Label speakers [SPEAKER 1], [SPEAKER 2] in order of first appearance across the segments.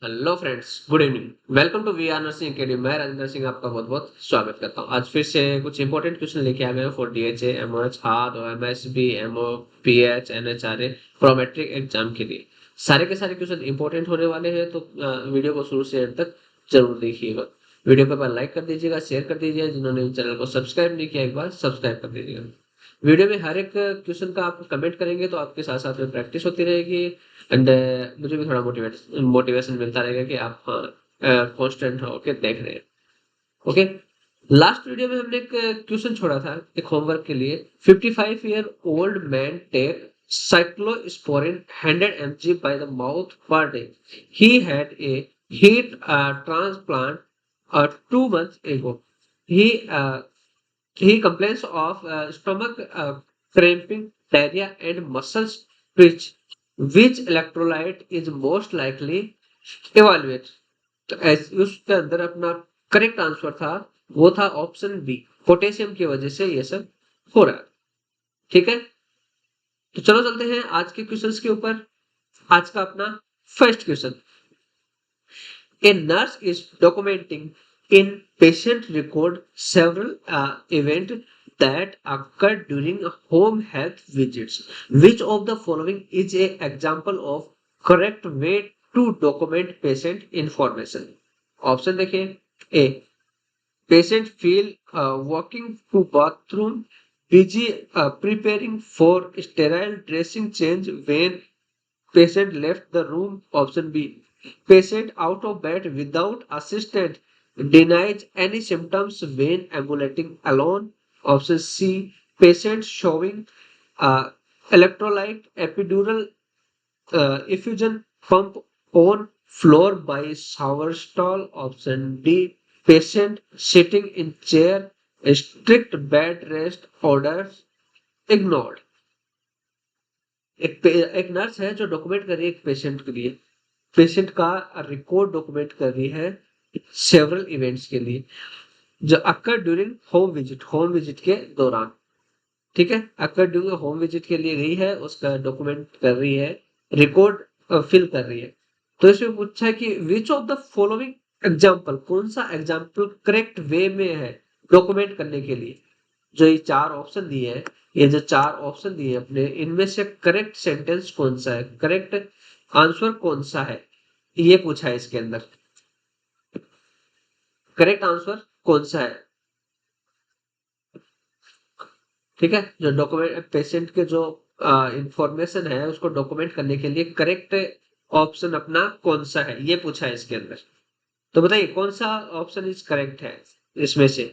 [SPEAKER 1] Hello friends, good evening. Welcome to we are nursing academy. मैं राजेंद्र सिंह आपका बहुत बहुत स्वागत करता हूं। आज फिर से कुछ इंपॉर्टेंट क्वेश्चन लेके आ गए हैं फॉर डीएचए, एमओएच, हार्ड और MSB, MO, PH, NHRA Prometric exam के लिए। सारे के सारे क्वेश्चन इंपॉर्टेंट होने वाले हैं, तो वीडियो को शुरू से एंड तक जरूर देखिएगा। वीडियो को लाइक कर दीजिएगा, शेयर कर दीजिएगा। जिन्होंने चैनल को सब्सक्राइब नहीं किया, एक बार सब्सक्राइब कर दीजिएगा। वीडियो में हर एक क्वेश्चन का आप कमेंट करेंगे तो आपके साथ साथ में प्रैक्टिस होती रहेगी। एंड मुझे भी थोड़ा मोटिवेशन मिलता रहेगा कि आप कॉन्स्टेंट होके देख रहे हैं। ओके। लास्ट वीडियो में हमने एक क्वेश्चन छोड़ा था एक होमवर्क के लिए। 55-year-old man take cyclosporin 100 mg by the mouth per day. He had a heat transplant 2 months ago. He uh, he complains of stomach cramping, diarrhea, and muscle twitch. Which electrolyte is most likely evaluate? तो उसके अंदर अपना correct answer था, वो था option B. Potassium की वजह से ये सब हो रहा है। ठीक है, तो चलो चलते हैं आज के क्वेश्चंस के ऊपर। आज का अपना first question. A nurse is documenting in patient record several events that occurred during home health visits. Which of the following is a example of correct way to document patient information? Option देखिए। ए, patient feel walking to bathroom, busy preparing for sterile dressing change when patient left the room. Option B. Patient out of bed without assistant denies any symptoms when ambulating alone. Option C. Patient showing uh, electrolyte epidural effusion pump on floor by shower stall. Option D. Patient sitting in chair, strict bed rest orders ignored. एक nurse है जो document कर रही है एक patient के लिए। Patient का रिकॉर्ड डॉक्यूमेंट कर रही है सेवरल इवेंट्स के लिए जो अकर ड्यूरिंग होम विजिट के दौरान। ठीक है, अकर ड्यूरिंग होम विजिट के लिए गई है, उसका डॉक्यूमेंट कर रही है, रिकॉर्ड फिल कर रही है। तो इसमें पूछा है कि विच ऑफ द फॉलोइंग एग्जाम्पल, कौन सा एग्जाम्पल करेक्ट वे में है डॉक्यूमेंट करने के लिए। जो ये चार ऑप्शन दिए हैं, ये जो चार ऑप्शन दिए अपने, इनमें से करेक्ट सेंटेंस कौन सा है, करेक्ट आंसर कौन सा है, ये पूछा है इसके अंदर। करेक्ट आंसर कौन सा है? ठीक है, जो डॉक्यूमेंट पेशेंट के जो इंफॉर्मेशन है उसको डॉक्यूमेंट करने के लिए करेक्ट ऑप्शन अपना कौन सा है, ये पूछा है इसके अंदर। तो बताइए कौन सा ऑप्शन इज करेक्ट है इसमें से।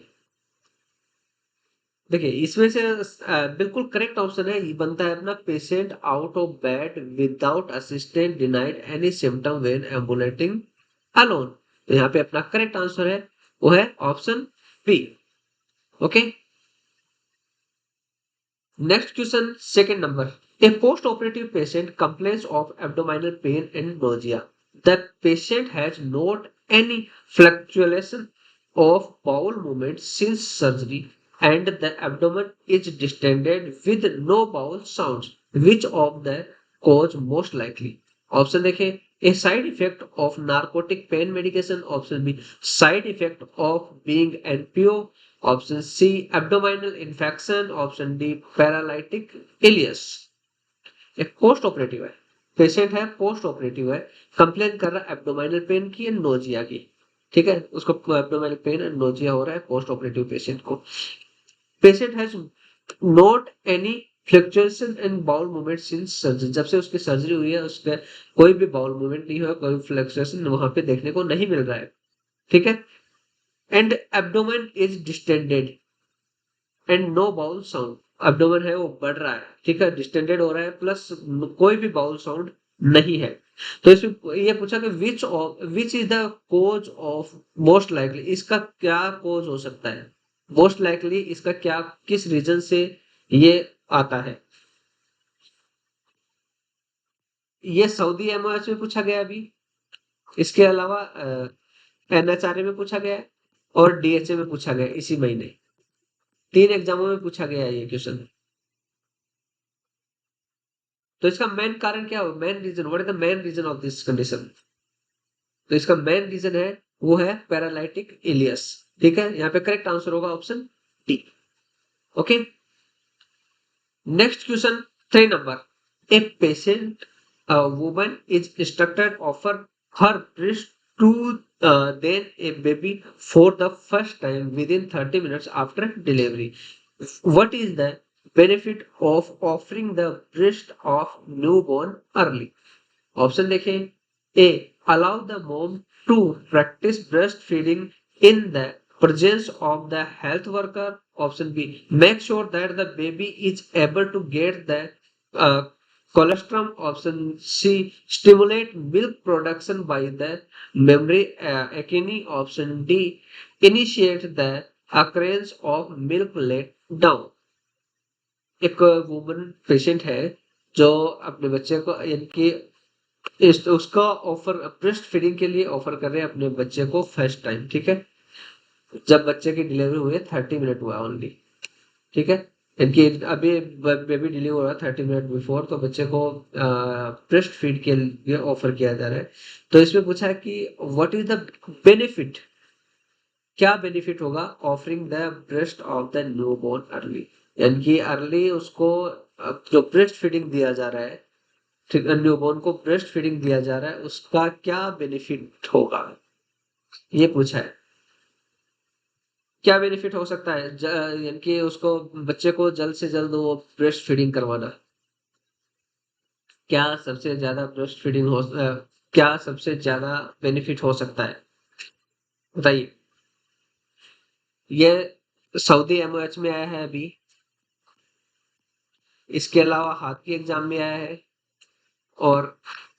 [SPEAKER 1] देखिए इसमें से बिल्कुल करेक्ट ऑप्शन है, ये बनता है अपना patient out of bed without assistant denied any symptom when ambulating alone. तो यहाँ पे अपना करेक्ट आंसर है, वो है option B. Okay. Next question, second number. A post-operative patient complains of abdominal pain and nausea. The patient has not any fluctuation of bowel movements since surgery and the abdomen is distended with no bowel sounds. Which of the cause most likely? Option देखें। A side effect of narcotic pain medication. Option B, side effect of being NPO. Option C, abdominal infection. Option D, paralytic ileus. एक post operative है, patient है, post operative है, complain कर रहा है abdominal pain की, nausea की। ठीक है, उसको एब्डोमिनल पेन एंड नोजिया हो रहा है पोस्ट ऑपरेटिव पेशेंट को। Patient has not any fluctuation in bowel movement since surgery. जब से उसकी सर्जरी हुई है उसका कोई भी बाउल मूवमेंट नहीं हुआ, कोई फ्लक्चुएशन वहां पे देखने को नहीं मिल रहा है। ठीक है, and abdomen is distended and no bowel sound. Abdomen है वो बढ़ रहा है, ठीक है, डिस्टेंडेड हो रहा है, प्लस कोई भी बाउल साउंड नहीं है। तो इसमें ये पूछा कि which is the cause of most likely, इसका क्या कोज हो सकता है, मोस्ट लाइकली इसका क्या, किस रीजन से ये आता है। ये सऊदी एमआरएच में पूछा गया अभी, इसके अलावा एनएचआरए में पूछा गया है और डीएचए में पूछा गया इसी महीने। तीन एग्जामों में पूछा गया है ये क्वेश्चन। तो इसका मेन कारण क्या हो, main reason, what is the main reason of this condition. तो इसका मेन रीजन है वो है पैरालाइटिक इलियस। ठीक है, यहाँ पे करेक्ट आंसर होगा option D. Okay, next question 3 number. A patient woman is instructed offer her breast to then a baby for the first time within 30 minutes after delivery. What is the benefit of offering the breast of newborn early? Option देखें। ए, allow the mom to practice breastfeeding in the presence of the health worker. Option B, make sure that the baby is able to get the uh, colostrum. Option C, stimulate milk production by the mammary acne. Option D, initiate the occurrence of milk let down. एक woman patient है जो अपने बच्चे को इनकी उसका offer breast feeding के लिए ऑफर कर रहे हैं अपने बच्चे को फर्स्ट टाइम। ठीक है, जब बच्चे की डिलीवरी हुई है 30 मिनट हुआ ओनली। ठीक है, इनकी अभी बेबी डिलीवर हो रहा है 30 मिनट बिफोर, तो बच्चे को ब्रेस्ट फीड के लिए ऑफर किया जा रहा है। तो इसमें पूछा है कि व्हाट इज द बेनिफिट, क्या बेनिफिट होगा offering the breast of the newborn early, यानी कि अर्ली उसको जो ब्रेस्ट फीडिंग दिया जा रहा है, ठीक है, न्यूबॉर्न को ब्रेस्ट फीडिंग दिया जा रहा है, उसका क्या बेनिफिट होगा, ये पूछा है। क्या बेनिफिट हो सकता है, यानी कि उसको बच्चे को जल्द से जल्द वो ब्रेस्ट फीडिंग करवाना। क्या सबसे ज्यादा ब्रेस्ट फीडिंग क्या सबसे ज्यादा बेनिफिट हो सकता है, बताइए। ये सऊदी एमओएच में आया है अभी, इसके अलावा हाथ की एग्जाम में आया है और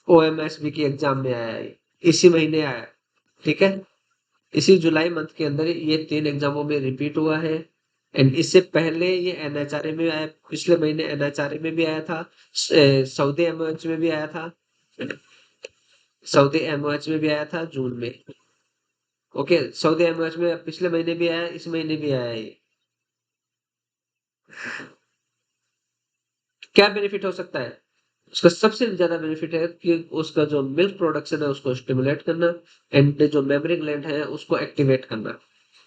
[SPEAKER 1] ओएमएसबी की एग्जाम में आया है, इसी महीने आया। ठीक है, इसी जुलाई मंथ के अंदर ये 3 एग्जामों में रिपीट हुआ है। एंड इससे पहले ये एनएचआरए में आया, पिछले महीने एनएचआरए में भी आया था, सऊदी एमओएच में भी आया था, सऊदी एमओएच में भी आया था जून में। ओके, सऊदी एमओएच में पिछले महीने भी आया, इस महीने भी आया है ये। क्या बेनिफिट हो सकता है, उसका सबसे ज्यादा बेनिफिट है कि उसका जो मिल्क प्रोडक्शन है उसको स्टिमुलेट करना एंड जो मेमोरी ग्लैंड है उसको एक्टिवेट करना।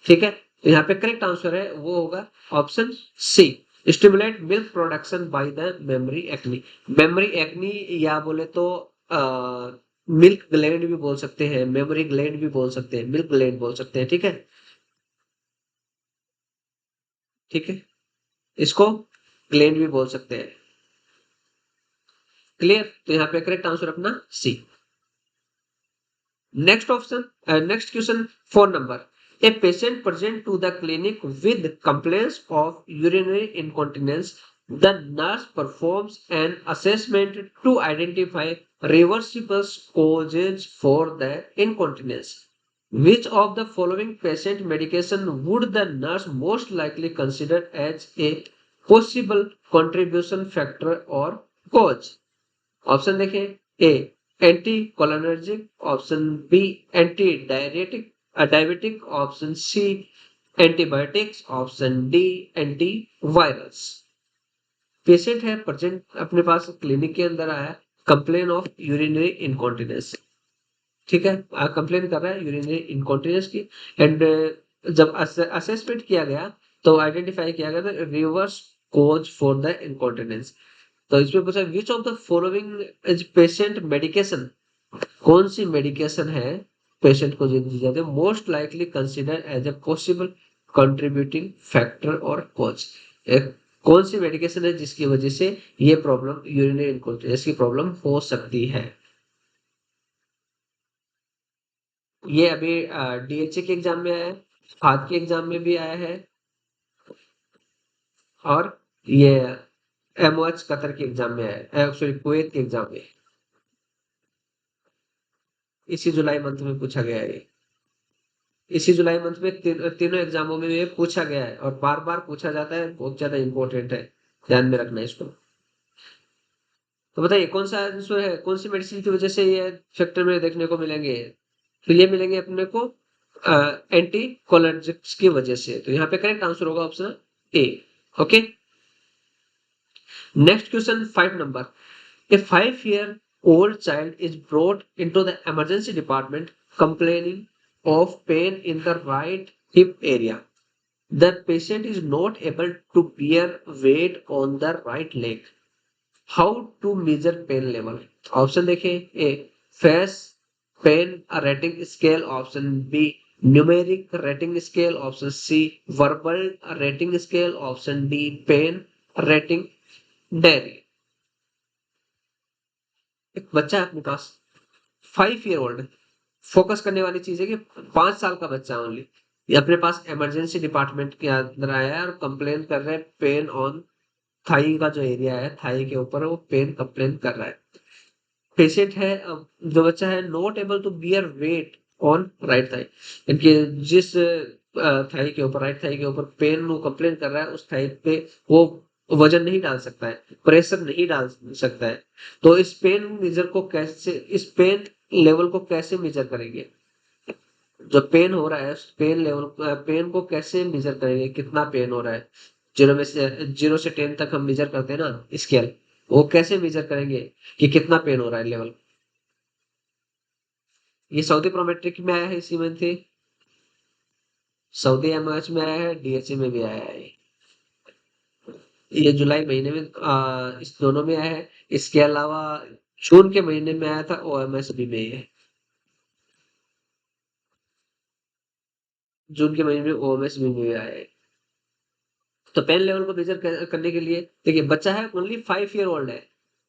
[SPEAKER 1] ठीक है, तो यहाँ पे करेक्ट आंसर है वो होगा option C, stimulate milk production by the mammary acini. Mammary acini या बोले तो मिल्क ग्लैंड भी बोल सकते हैं, मेमोरी ग्लैंड भी बोल सकते हैं, मिल्क ग्लैंड बोल सकते हैं। ठीक है, ठीक है, इसको ग्लैंड भी बोल सकते हैं। क्लियर, तो यहाँ पे करेक्ट आंसर अपना C. Next option, next question 4 number. A patient present to the clinic with complaints of urinary incontinence. The nurse performs an assessment to identify reversible causes for the incontinence. Which of the following patient medication would the nurse most likely consider as a possible contribution factor or cause? Option देखें। A, anticholinergic. Option B, antidiuretic diabetic. Option C, antibiotics. Option D, antivirus. Patient है present अपने पास clinic के अंदर आया, complain of urinary incontinence. ठीक है, complain कर रहा है यूरिनरी इनकॉन्टिनेंस की। एंड जब असेसमेंट किया गया तो आइडेंटिफाई किया गया था reverse cause for the incontinence. तो इसमें पूछा which of the following is patient medication, कौन सी मेडिकेशन है पेशेंट को दी जाती है most likely consider as a possible contributing factor और कॉज। कौन सी मेडिकेशन है जिसकी वजह से ये प्रॉब्लम यूरिनरी इनकॉन्टिनेंस की प्रॉब्लम हो सकती है। ये अभी डीएचए के एग्जाम में आया है, हाथ के एग्जाम में भी आया है, और ये एमओएच कतर के एग्जाम में आया है, सॉरी कुवैत के एग्जाम में इसी जुलाई मंथ में पूछा गया है। इसी जुलाई मंथ में तीनों एग्जामों में ये पूछा गया है और बार बार पूछा जाता है, बहुत ज्यादा इंपॉर्टेंट है, ध्यान में रखना इसको। तो बताइए कौन सा आंसर है, कौन सी मेडिसिन की वजह से ये फैक्टर में देखने को मिलेंगे। तो ये मिलेंगे अपने को एंटी कोलिनर्जिक्स की वजह से। तो यहाँ पे करेक्ट आंसर होगा option A. Okay, next question 5 number. A 5-year-old child is brought into the emergency department complaining of pain in the right hip area. The patient is not able to bear weight on the right leg. How to measure pain level? Option देखें, A face pain rating scale, option B numeric rating scale, option C verbal rating scale, option D pain rating diary. एक बच्चा है अपने पास 5 year old, focus करने वाली चीज है कि 5 साल का बच्चा ओनली, ये अपने पास इमरजेंसी डिपार्टमेंट के अंदर आया है और कंप्लेन कर रहा है पेन ऑन थाई का जो एरिया है, थाई के ऊपर वो पेन कंप्लेन कर रहा है। पेशेंट है, जो बच्चा है not able to bear weight on right thigh, इनके जिस थाई के ऊपर, राइट थाई के ऊपर पेन वो कंप्लेन कर रहा है, उस थाई पे वो वजन नहीं डाल सकता है, प्रेशर नहीं डाल सकता है। तो इस पेन मेजर को कैसे, इस पेन लेवल को कैसे मेजर करेंगे? जो पेन हो रहा है उस पेन लेवल, पेन को कैसे मेजर करेंगे, कितना पेन हो रहा है? 0 से 10 तक हम मेजर करते हैं ना स्केल, वो कैसे मेजर करेंगे कि कितना पेन हो रहा है लेवल? ये सऊदी प्रोमेट्रिक में आया है इसी मंथ ही, सऊदी एमओएच में आया है, डीएचए में भी आया है। ये जुलाई महीने में इस दोनों में आया है। इसके अलावा जून के महीने में आया था ओएमएसबी में, ये जून के महीने में ओएमएसबी में आया है। तो पेन लेवल को मेजर करने के लिए देखिए, बच्चा है ओनली 5 ईयर ओल्ड है,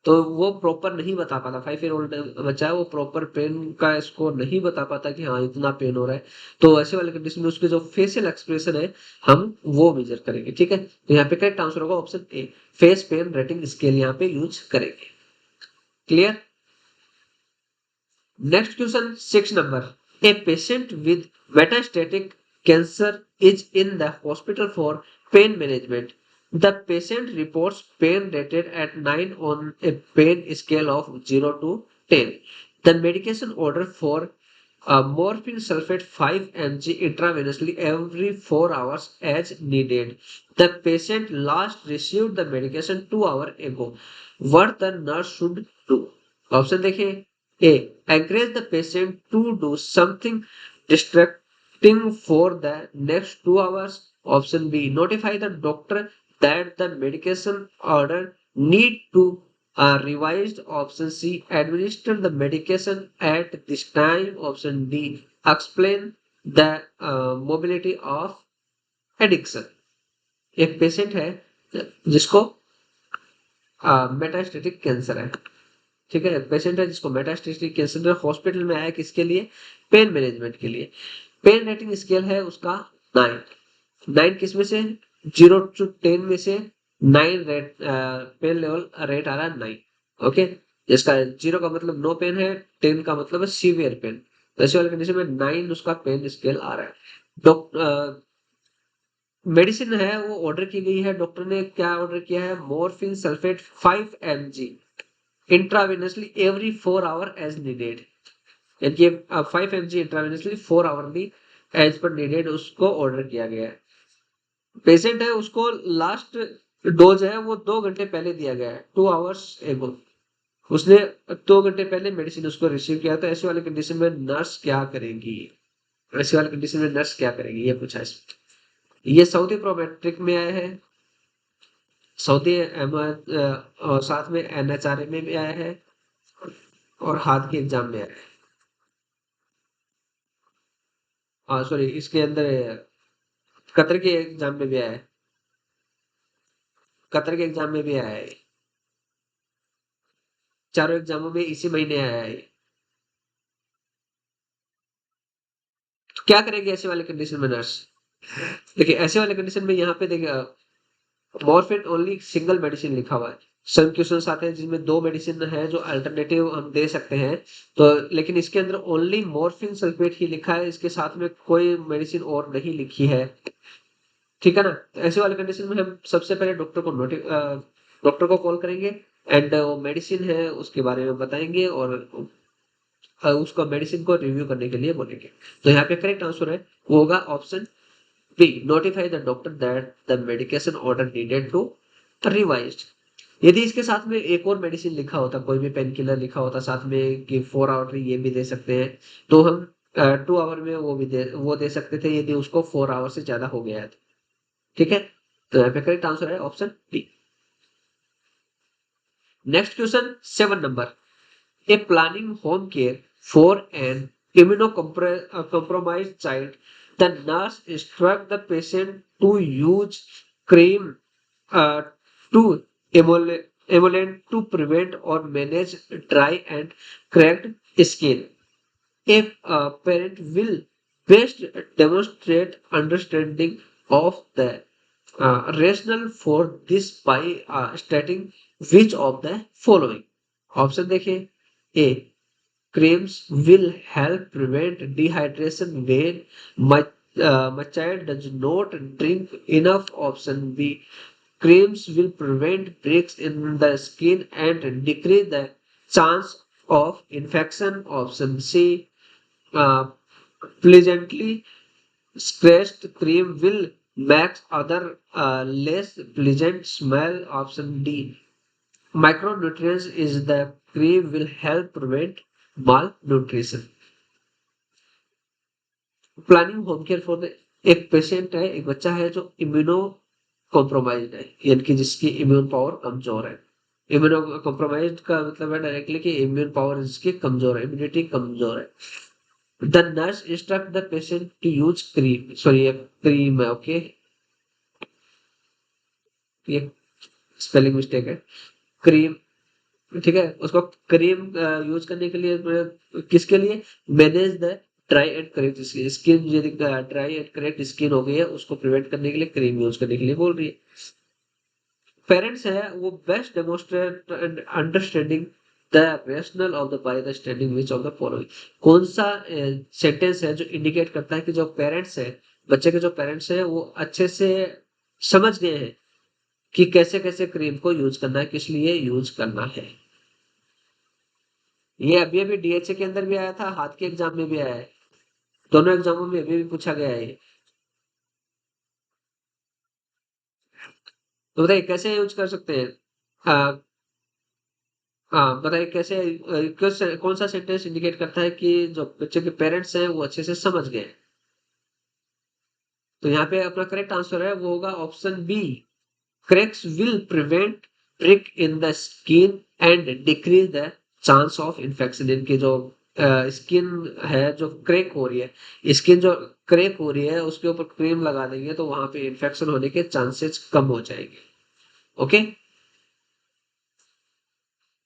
[SPEAKER 1] तो वो प्रॉपर नहीं बता पाता। 5 ईयर ओल्ड बच्चा है, वो प्रॉपर पेन का स्कोर नहीं बता पाता कि हाँ इतना पेन हो रहा है। तो ऐसे वाले कंडीशन में उसके जो फेशियल एक्सप्रेशन है हम वो मेजर करेंगे। ठीक है, तो यहाँ पे करेक्ट आंसर होगा option A, face pain rating scale यहाँ पे यूज करेंगे। क्लियर? नेक्स्ट क्वेश्चन 6 नंबर, a patient with metastatic cancer is in the hospital for pain management. The patient reports pain rated at 9 on a pain scale of 0 to 10. The medication order for morphine sulfate 5 mg intravenously every 4 hours as needed. The patient last received the medication 2 hours ago. What the nurse should do? Option देखिए, ए encourage the patient to do something distracting for the next 2 hours. Option B, notify the doctor that the medication order need to revised. Option C, administer the medication at this time. Option D, explain the mobility of addiction. एक patient है जिसको metastatic cancer है, ठीक है, patient है जिसको metastatic cancer, hospital में आया किसके लिए? पेन मैनेजमेंट के लिए। पेन रेटिंग स्केल है उसका 9 किस में से? 0 to 10 में से 9 रेट, पेन लेवल रेट आ रहा है 9। ओके, जिसका 0 का मतलब नो पेन है, 10 का मतलब है सीवियर पेन। ऐसे वाले कंडीशन में 9 उसका पेन स्केल आ रहा है। डॉक्टर मेडिसिन है वो ऑर्डर की गई है, डॉक्टर ने क्या ऑर्डर किया है? Morphine sulphate 5 mg intravenously every 4 hour as needed, यानी 5 mg intravenously 4 hourly as per needed उसको ऑर्डर किया गया है। पेशेंट है उसको लास्ट डोज है वो 2 घंटे पहले दिया गया है, 2 hours ago। उसने 2 घंटे पहले मेडिसिन उसको रिसीव किया, तो ऐसे वाले कंडीशन में नर्स क्या करेगी? ऐसे वाले कंडीशन में नर्स क्या करेगी, ये पूछा है। ये सऊदी प्रोमेट्रिक में आया है, सऊदी और साथ में एनएचआरए में भी आया है, और हाथ के एग्जाम में आया है। हाँ सॉरी, इसके अंदर कतर के एग्जाम में भी आया है, कतर के एग्जाम में भी आया है, चारों एग्जामों में इसी महीने आया है। तो क्या करेंगे ऐसे वाले कंडीशन में नर्स? देखिए ऐसे वाले कंडीशन में यहाँ पे देखिए, मॉर्फिन ओनली सिंगल मेडिसिन लिखा हुआ है। सम क्वेश्चन आते हैं जिसमें 2 मेडिसिन है जो अल्टरनेटिव हम दे सकते हैं, तो लेकिन इसके अंदर ओनली मॉर्फिन सल्फेट ही लिखा है, इसके साथ में कोई मेडिसिन और नहीं लिखी है। ठीक है ना? तो ऐसे वाले कंडीशन में हम सबसे पहले डॉक्टर को कॉल करेंगे एंड वो मेडिसिन है उसके बारे में बताएंगे, और उसको मेडिसिन को रिव्यू करने के लिए बोलेंगे। तो यहाँ पे करेक्ट आंसर है वो होगा option B, notify the doctor that the medication order needed to revised. यदि इसके साथ में एक और मेडिसिन लिखा होता, कोई भी पेन किलर लिखा होता साथ में कि 4 आवर ये भी दे सकते हैं, तो हम 2 आवर में वो दे सकते थे यदि उसको 4 आवर से ज्यादा हो गया है तो। ठीक है, तो यहाँ पे करेक्ट आंसर है option D. Next question 7 number. A planning home care for an immunocompromised child, the nurse instructs the patient to use cream uh, to emulate to prevent or manage dry and cracked skin. A parent will best demonstrate understanding of the rationale for this by stating which of the following. Option देखिए। ए, creams will help prevent dehydration when my child does not drink enough. Option B, creams will prevent breaks in the skin and decrease the chance of infection. Option C, uh, pleasantly scratched cream will make other less pleasant smell. Option D, micronutrients is the cream will help prevent malnutrition. Planning home care for the एक patient है, एक बच्चा है जो immuno compromised है, यानी कि जिसकी इम्यून पावर कमजोर है। इम्यूनो कॉम्प्रोमाइज्ड का मतलब है डायरेक्टली कि इम्यून पावर जिसकी कमजोर है, इम्यूनिटी कमजोर है। The nurse instruct the patient to use cream, sorry ये क्रीम है, ओके, ये स्पेलिंग मिस्टेक है, क्रीम, ठीक है। उसको क्रीम यूज करने के लिए किसके लिए, manage the dry and correct skin, यदि ड्राई एंड करेक्ट स्किन हो गई है उसको प्रिवेंट करने के लिए क्रीम यूज करने के लिए बोल रही है। पेरेंट्स है वो best demonstrate and understanding the rational of the by the standing which of the following. कौन सा सेंटेंस है जो इंडिकेट करता है कि जो पेरेंट्स है, बच्चे के जो पेरेंट्स है वो अच्छे से समझ गए हैं कि कैसे कैसे क्रीम को यूज करना है, किस लिए यूज करना है। ये अभी अभी डीएचए के अंदर भी आया था, हाथ के एग्जाम में भी आया है, दोनों एग्जामों में अभी भी पूछा गया है। तो बताइए कैसे यूज कर सकते हैं। हाँ, हाँ बताइए कैसे, कौन सा सेंटेंस इंडिकेट करता है कि जो बच्चे के पेरेंट्स हैं वो अच्छे से समझ गए हैं। तो यहाँ पे अपना करेक्ट आंसर है वो होगा option B, cracks will prevent prick in the skin and decrease the chance of infection। इनकी जो स्किन है जो क्रैक हो रही है, स्किन जो क्रैक हो रही है उसके ऊपर क्रीम लगा देंगे तो वहां पे इन्फेक्शन होने के चांसेस कम हो जाएंगे। Okay,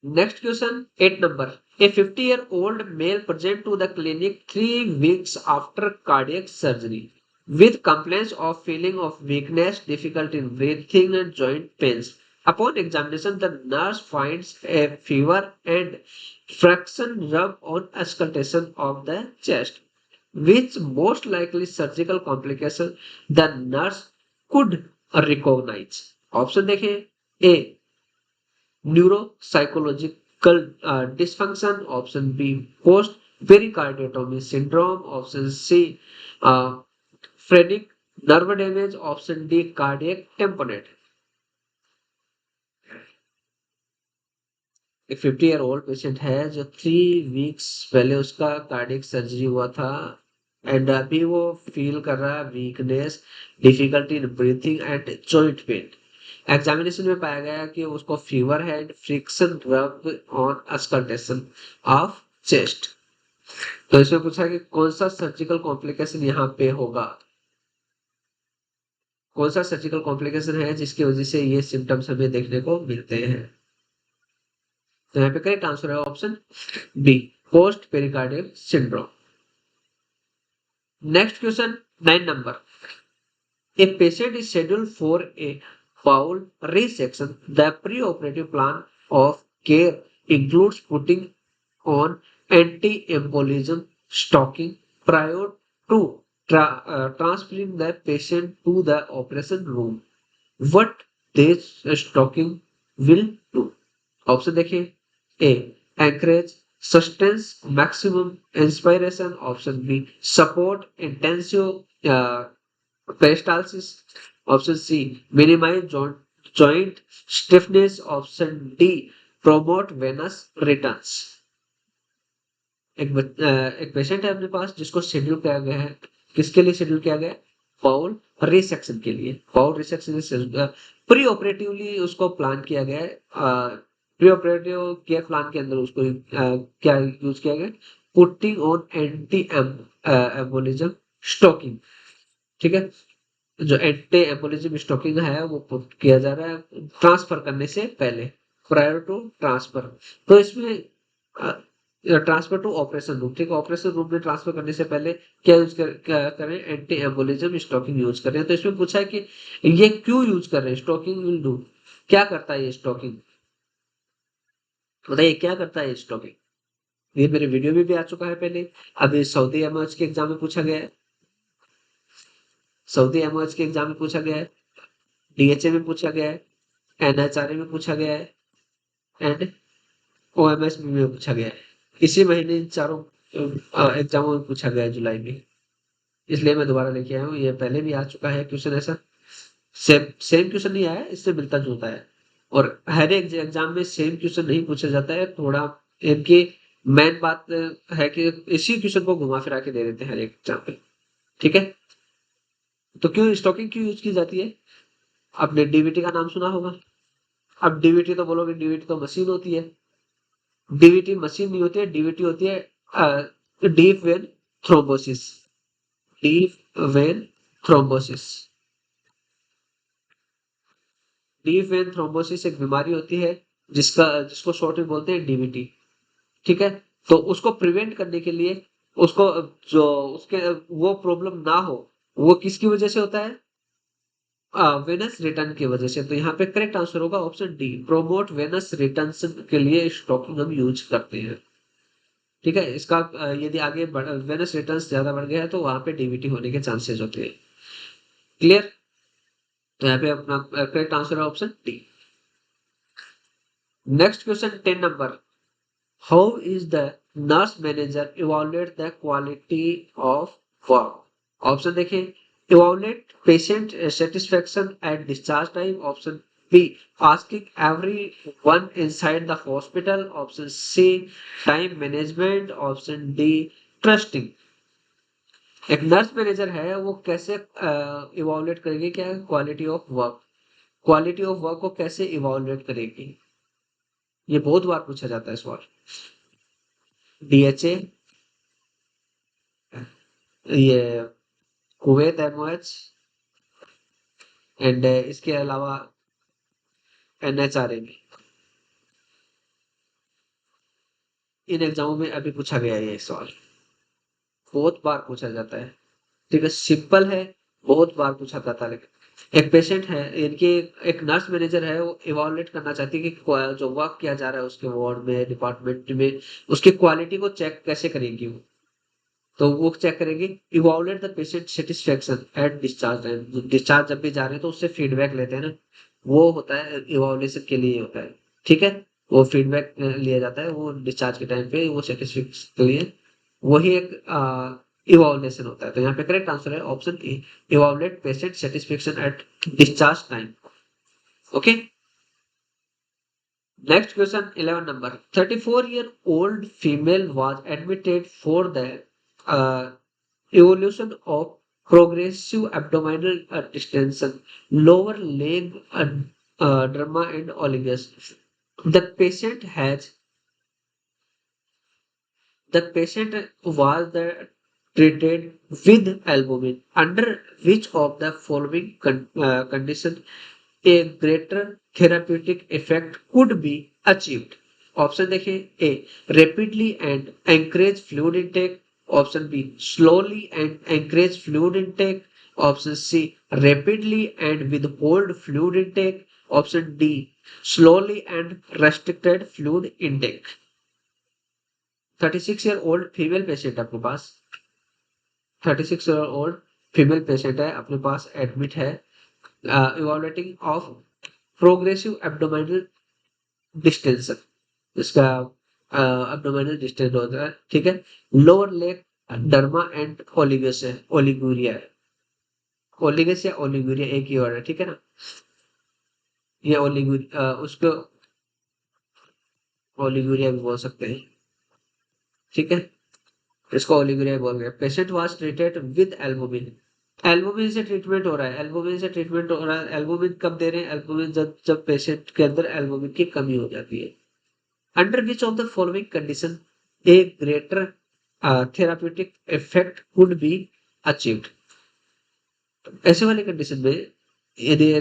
[SPEAKER 1] next question 8 number. A 50-year-old male present to the clinic 3 weeks after cardiac surgery with complaints of feeling of weakness, difficulty in breathing, and joint pains. Upon examination, the nurse finds a fever and fraction rub on auscultation of the chest, which most likely surgical complication the nurse could recognize. Option देखें। A, neuropsychological dysfunction. Option B, post pericardiotomy syndrome. Option C, phrenic nerve damage. Option D, cardiac tamponade. एक 50 year old patient है जो 3 weeks पहले उसका cardiac surgery हुआ था and अभी वो फील कर रहा है weakness, difficulty in breathing and joint pain. Examination में पाया गया कि उसको फीवर है एंड फ्रिक्शन रब ऑन अस्कल्टेशन ऑफ चेस्ट। तो इसमें पूछा कि कौन सा सर्जिकल कॉम्प्लिकेशन यहाँ पे होगा, कौन सा सर्जिकल कॉम्प्लिकेशन है जिसकी वजह से ये सिम्टम्स हमें देखने को मिलते हैं। तो यहाँ पे करेक्ट आंसर है option B, post pericardial syndrome. Next question 9 नंबर। A patient is scheduled for a bowel resection. The preoperative plan of care includes putting on anti-embolism stocking prior to transferring the patient to the operation room. What this stocking will do? Option देखिए। A, encourage sustained maximum inspiration. Option B, support intensive peristalsis. Option C, minimise joint stiffness. Option D, promote venous returns। एक patient है अपने पास जिसको schedule किया गया है, किसके लिए शेड्यूल किया गया है? बाउल रिसेक्शन के लिए। बाउल रिसेक्शन प्री ऑपरेटिवली उसको प्लान किया गया है। प्री ऑपरेटिव केयर प्लान के अंदर उसको क्या यूज किया गया? Putting on anti embolism stocking. ठीक है, जो एंटी एम्बोलिज्म स्टॉकिंग है वो पुट किया जा रहा है ट्रांसफर करने से पहले, प्रायर टू ट्रांसफर। तो इसमें ट्रांसफर टू ऑपरेशन रूम, ठीक है, ऑपरेशन रूम में ट्रांसफर करने से पहले क्या क्या करें? एंटी एम्बोलिज्म स्टॉकिंग यूज करें। तो इसमें पूछा है कि ये क्यों यूज कर रहे हैं? स्टॉकिंग विल डू, क्या करता है ये स्टॉकिंग? बताइए क्या करता है ये स्टॉकिंग? ये मेरे वीडियो में भी आ चुका है पहले। अभी सऊदी एमएच के एग्जाम में पूछा गया है, सऊदी एमएच के एग्जाम में पूछा गया है, डीएचए में पूछा गया है, एनएचआरए में पूछा गया है, एंड ओएमएस में पूछा गया है। इसी महीने इन चारों एग्जामों में पूछा गया है, जुलाई में। इसलिए मैं दोबारा लेके आया हूँ, ये पहले भी आ चुका है क्वेश्चन ऐसा। सेम सेम क्वेश्चन नहीं आया, इससे मिलता जुलता है। और हर एक एग्जाम में सेम क्वेश्चन नहीं पूछा जाता है, थोड़ा इनकी मेन बात है कि इसी क्वेश्चन को घुमा फिरा के दे देते हैं हर एक एग्जाम पे। ठीक है, तो क्यों स्टॉकिंग क्यों यूज की जाती है? आपने डीवीटी का नाम सुना होगा। अब डीवीटी तो बोलोगे, डीवीटी तो मशीन होती है। डीवीटी मशीन नहीं होती है, डीवीटी होती है deep vein thrombosis. Deep vein thrombosis. Deep vein thrombosis एक बीमारी होती है जिसको शॉर्ट में बोलते हैं डीवीटी। ठीक है, तो उसको प्रिवेंट करने के लिए, उसको जो उसके वो प्रॉब्लम ना हो, वो किसकी वजह से होता है? वेनस रिटर्न की वजह से। तो यहाँ पे करेक्ट आंसर होगा option D, promote Venus return के लिए स्टॉकिंग हम यूज करते हैं। ठीक है, इसका यदि आगे वेनस रिटर्न ज्यादा बढ़ गया है तो वहां पे डीवीटी होने के चांसेस होते हैं। क्लियर? तो यहाँ पे अपना करेक्ट आंसर है option D. Next question 10 number, how is the nurse manager evaluate the quality of work? Option देखिए, evaluate patient satisfaction at discharge time. Option B, asking everyone inside the hospital. Option C, time management. Option D, trusting. एक nurse manager है, वो कैसे evaluate करेगी क्या? Quality of work. Quality of work को कैसे evaluate करेगी? ये बहुत बार पूछा जाता है सवाल। डीएचए, ये कुवैत एमओएच, एंड इसके अलावा एनएचआरए में। इन एग्जामों में अभी पूछा गया है ये सवाल, बहुत बार पूछा जाता है। ठीक है, सिंपल है, बहुत बार पूछा जाता है। लेकिन एक पेशेंट है, इनकी एक नर्स मैनेजर है, वो इवैल्यूएट करना चाहती है कि जो वर्क किया जा रहा है उसके वार्ड में, डिपार्टमेंट में, उसकी क्वालिटी को चेक कैसे करेगी वो? तो वो चेक करेगी, evaluate the patient satisfaction at discharge time. Discharge जब भी जा रहे हैं तो उससे फीडबैक लेते हैं ना, वो होता है इवैल्यूएशन के लिए होता है। ठीक है, वो फीडबैक लिया जाता है वो डिस्चार्ज के टाइम पे, वो सेटिस्फेक्शन के लिए, वही एक इवैल्यूएशन होता है। तो यहाँ पे करेक्ट आंसर है option A, evaluate patient satisfaction at discharge time. Okay, next question 11 नंबर, 34-year-old female was admitted for the uh, evolution of progressive abdominal distension, lower leg derma and oligus. The patient has the patient was treated with albumin. Under which of the following condition a greater therapeutic effect could be achieved? Option देखिए, A rapidly and encourage fluid intake. Option B slowly and encourage fluid intake. Option C rapidly and withhold fluid intake. Option D slowly and restricted fluid intake. 36-year-old female patient अपने पास, 36-year-old female patient है अपने पास, admit है, evaluating of progressive abdominal distension. इसका abdominal distance होता है। ठीक है, lower leg derma and oliguric है, ओलिगुरिया है। ओलिगस या ओलिगुरिया एक ही वर्ड है, ठीक है ना? ये उसको ओलिगुरिया भी बोल सकते हैं। ठीक है, इसको ओलिगोरिया बोल गए। Patient was treated with albumin. Albumin से ट्रीटमेंट हो रहा है, एल्बुमिन से ट्रीटमेंट हो रहा है। एल्बुमिन कब दे रहे हैं? एल्बुमिन जब जब पेशेंट के अंदर एल्बुमिन की कमी हो जाती है। Under which of the following condition A greater therapeutic effect could be achieved. ऐसे वाले कंडीशन में यदि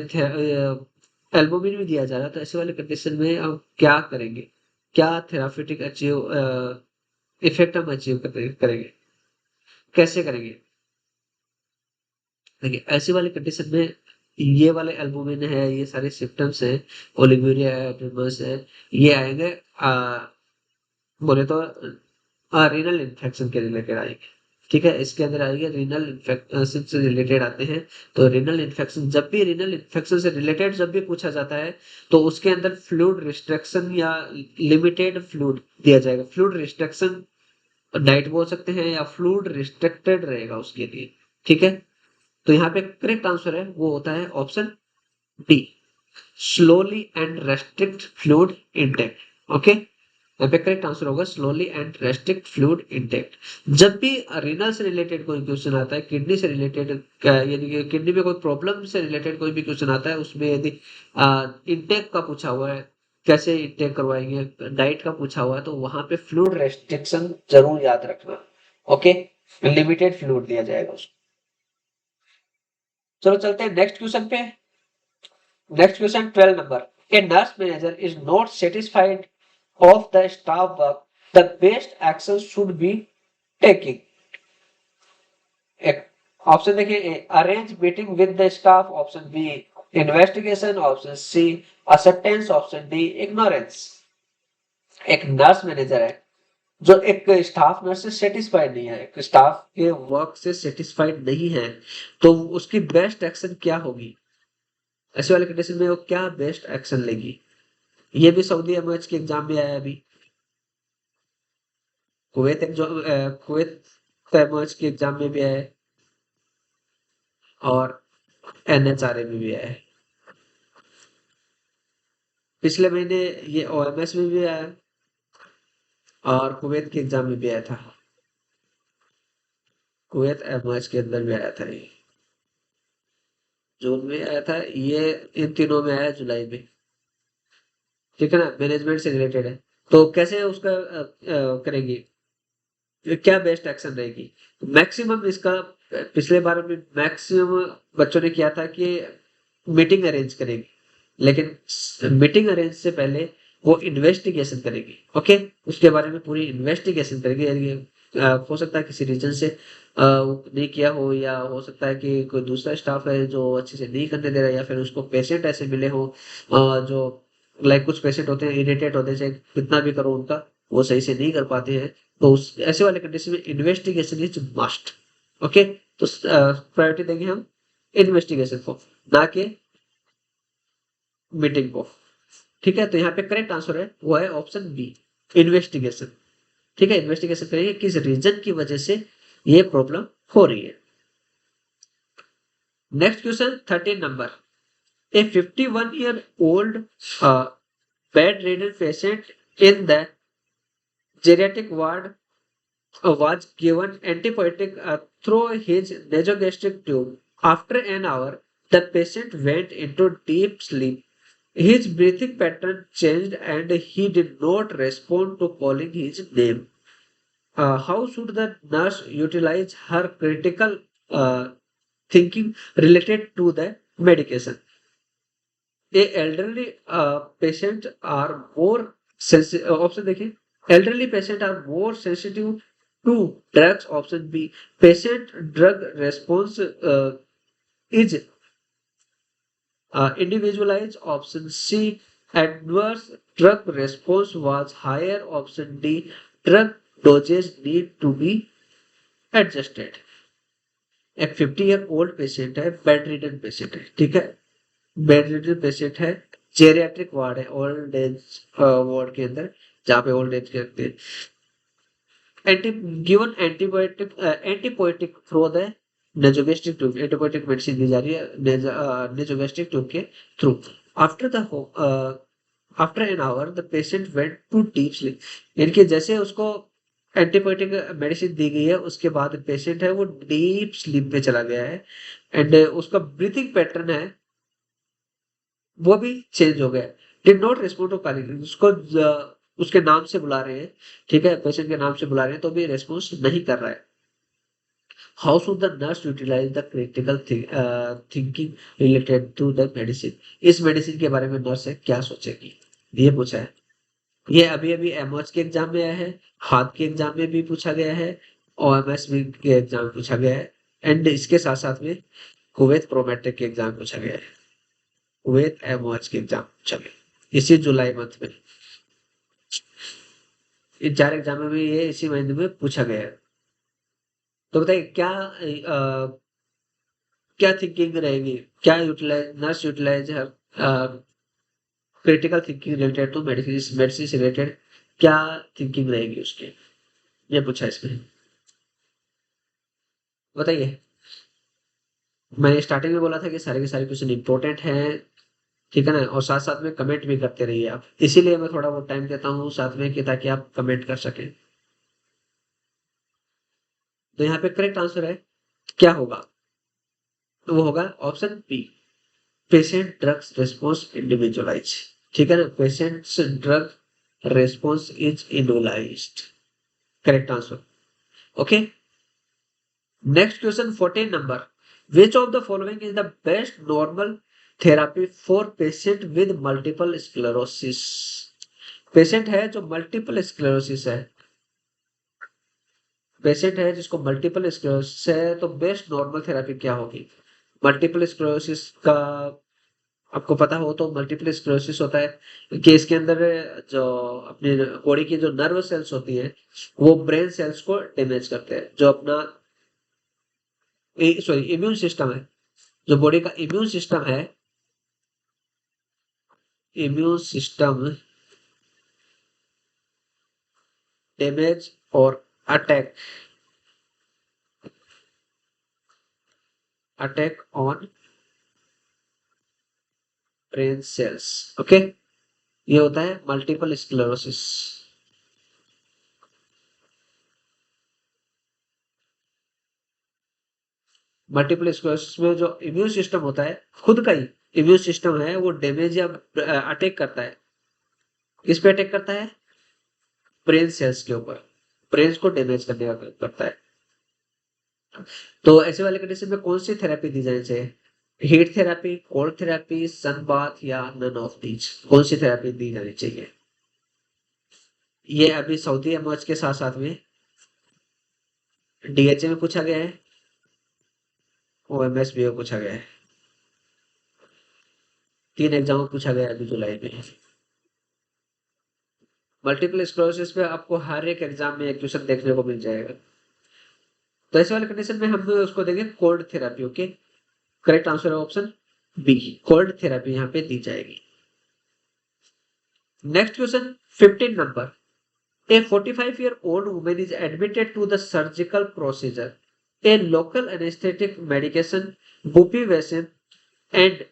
[SPEAKER 1] एल्बुमिन भी दिया जा रहा है, तो ऐसे वाले कंडीशन में हम क्या करेंगे? क्या थेराप्यूटिक अचीव इफेक्ट हम अचीव करेंगे? कैसे करेंगे? देखिए, ऐसी वाली कंडीशन में ये वाले एल्बुमिन है, ये सारे सिम्टम्स है, ओलिगोरिया है, ट्यूमर्स है, ये आएंगे बोले तो रीनल इन्फेक्शन के रिलेटेड आएंगे। ठीक है, इसके अंदर आएंगे रीनल इन्फेक्शन से रिलेटेड आते हैं। तो रीनल इन्फेक्शन, जब भी रीनल इन्फेक्शन से रिलेटेड जब भी पूछा जाता है, तो उसके अंदर फ्लूइड रिस्ट्रिक्शन या लिमिटेड फ्लूइड दिया जाएगा। फ्लूइड रिस्ट्रिक्शन डाइट बोल सकते हैं, या फ्लूइड रिस्ट्रिक्टेड रहेगा उसके लिए। ठीक है, तो यहाँ पे करेक्ट आंसर है वो होता है option D, slowly and restrict fluid intake. Okay, यहाँ पे करेक्ट आंसर होगा slowly and restrict fluid intake. जब भी रीनल से रिलेटेड कोई क्वेश्चन आता है, किडनी से रिलेटेड, यानी कि किडनी में कोई प्रॉब्लम से रिलेटेड कोई भी क्वेश्चन आता है, उसमें यदि इनटेक का पूछा हुआ है, कैसे इनटेक करवाएंगे, डाइट का पूछा हुआ है, तो वहां पे फ्लूइड रेस्ट्रिक्शन जरूर याद रखना। ओके, लिमिटेड फ्लूइड दिया जाएगा उसको। चलो चलते हैं नेक्स्ट क्वेश्चन पे। Next question 12 number. A nurse manager is not satisfied of the staff work, the best action should be taking. एक ऑप्शन देखिए, arrange meeting with the staff, option B investigation, option C acceptance, option D ignorance. एक nurse manager है जो एक staff nurse से satisfied नहीं है, एक स्टाफ के वर्क से सेटिस्फाइड नहीं है, तो उसकी बेस्ट एक्शन क्या होगी? ऐसे वाले कंडीशन में वो क्या बेस्ट एक्शन लेगी? ये भी सऊदी एमएच के एग्जाम में आया अभी। कुवैत कुवैत एमएच के एग्जाम में भी आया है, और एनएचआरए में भी आया है। पिछले महीने ये ओएमएस में भी आया, और कुवैत के एग्जाम में भी आया था। कुवैत एमएच के अंदर भी आया था, ये जून में आया था, ये इन तीनों में आया जुलाई में। ठीक है ना, मैनेजमेंट से रिलेटेड है। तो कैसे उसका करेंगे, क्या बेस्ट एक्शन रहेगी? मैक्सिमम इसका पिछले बार में मैक्सिमम बच्चों ने किया था कि मीटिंग अरेंज करेंगे, लेकिन मीटिंग अरेंज से पहले वो इन्वेस्टिगेशन करेगी। ओके, उसके बारे में पूरी इन्वेस्टिगेशन करेगी। यानी हो सकता है किसी रीजन से नहीं किया हो, या हो सकता है कि कोई दूसरा स्टाफ है जो अच्छे से नहीं करने दे रहा है, या फिर उसको पेशेंट ऐसे मिले हो जो लाइक कुछ पेशेंट होते हैं इरिटेट होते हैं, चाहे कितना भी करो उनका, वो सही से नहीं कर पाते हैं। तो उस ऐसे वाले कंडीशन में इन्वेस्टिगेशन इज मस्ट। ओके, तो प्रायोरिटी देंगे हम इन्वेस्टिगेशन को, ना कि मीटिंग को। ठीक है, तो यहाँ पे करेक्ट आंसर है वो है ऑप्शन बी, इन्वेस्टिगेशन। ठीक है, इन्वेस्टिगेशन करेंगे किस रीजन की वजह से ये प्रॉब्लम हो रही है। Next question 13 number. A 51-year-old bedridden patient in the geriatric ward was given antibiotic through his nasogastric tube. After an hour, the patient went into deep sleep. His breathing pattern changed and he did not respond to calling his name. How should the nurse utilize her critical thinking related to the medication? A elderly patient are more sensitive. Option देखिए, elderly patient are more sensitive to drugs. Option B, patient drug response is individualized. Option C, adverse drug response was higher. Option D, drug dosage need to be adjusted. एक 50-year-old patient है, bedridden patient है। ठीक है, bedridden patient है, geriatric ward है, old age ward के अंदर, जहाँ पे ओल्ड एज के रखते हैं। Given antibiotic through the nasogastric tube, antibiotic medicine दी जा रही है नेजोगेस्ट्रिक ट्यूब के through. After the after an hour the patient went to deep sleep, यानी कि जैसे उसको एंटीबायोटिक मेडिसिन दी गई है, उसके बाद पेशेंट है वो डीप स्लीप में चला गया है एंड उसका ब्रीथिंग पैटर्न है वो भी चेंज हो गया है। Did not respond to calling, उसको उसके नाम से बुला रहे हैं, ठीक है, पेशेंट के नाम से बुला रहे हैं तो भी रेस्पॉन्स नहीं कर रहा है। How should the nurse utilize the critical thinking related to the medicine, इस मेडिसिन के बारे में नर्स है क्या सोचेगी, ये पूछा है। ये अभी अभी एमओएच के एग्जाम में आया है, हाथ के एग्जाम में भी पूछा गया है, ओएमएसबी के एग्जाम में पूछा गया है एंड इसके साथ साथ में कुवैत प्रोमेट्रिक के एग्जाम पूछा गया है, कुवैत एमओएच के एग्जाम पूछा गया इसी जुलाई मंथ में। इन 4 एग्जामों में ये इसी महीने में पूछा गया है। तो बताइए क्या थिंकिंग रहेगी, क्या utilize nurse utilize her critical thinking related to medicine से रिलेटेड क्या थिंकिंग रहेगी उसकी, ये पूछा इसमें। बताइए, मैंने स्टार्टिंग में बोला था कि सारे के सारे क्वेश्चन इंपॉर्टेंट हैं, ठीक है ना, और साथ साथ में कमेंट भी करते रहिए आप, इसीलिए मैं थोड़ा बहुत टाइम देता हूँ साथ में कि ताकि आप कमेंट कर सकें। तो यहाँ पे करेक्ट आंसर है क्या होगा, तो वो होगा option B, patient drugs response individualize, ठीक है ना, patients drug response is individualized, correct answer. Okay, next question 14 नंबर, which of the following is the best normal therapy for patient with multiple sclerosis, patient है जो multiple sclerosis है, patient है जिसको multiple sclerosis है तो बेस्ट नॉर्मल थेरेपी क्या होगी। मल्टीपल स्क्लेरोसिस का आपको पता हो तो मल्टीपल स्क्लेरोसिस होता है कि इसके अंदर जो अपनी बॉडी की जो नर्व सेल्स होती है वो ब्रेन सेल्स को डैमेज करते हैं, जो अपना सॉरी इम्यून सिस्टम है, जो बॉडी का इम्यून सिस्टम है, इम्यून सिस्टम डैमेज और attack, attack on brain cells, okay, ये होता है मल्टीपल स्क्लेरोसिस। मल्टीपल स्क्लेरोसिस में जो इम्यून सिस्टम होता है, खुद का ही इम्यून सिस्टम है, वो डैमेज या अटैक करता है, किस पे अटैक करता है, ब्रेन सेल्स के ऊपर, ब्रेन को डैमेज करने का काम करता है। तो ऐसे वाले कंडीशन में कौन सी थेरेपी दी जानी चाहिए, heat therapy, cold therapy, sun bath या नन ऑफ दीज, कौन सी थेरेपी दी जानी चाहिए। ये अभी सऊदी एमओएच के साथ साथ में डीएचए में पूछा गया है, ओएमएस में पूछा गया है, 3 एग्जाम में पूछा गया है अभी जुलाई में। मल्टीपल स्क्लेरोसिस में आपको हर एक एग्जाम में एक क्वेश्चन देखने को मिल जाएगा। तो ऐसे वाले कंडीशन में हम उसको देंगे cold therapy, okay, correct answer है ऑप्शन बी, कोल्ड थेरेपी यहाँ पे दी जाएगी। Next question 15 number, a 45-year-old woman is admitted to the surgical procedure, a local anesthetic medication bupivacaine and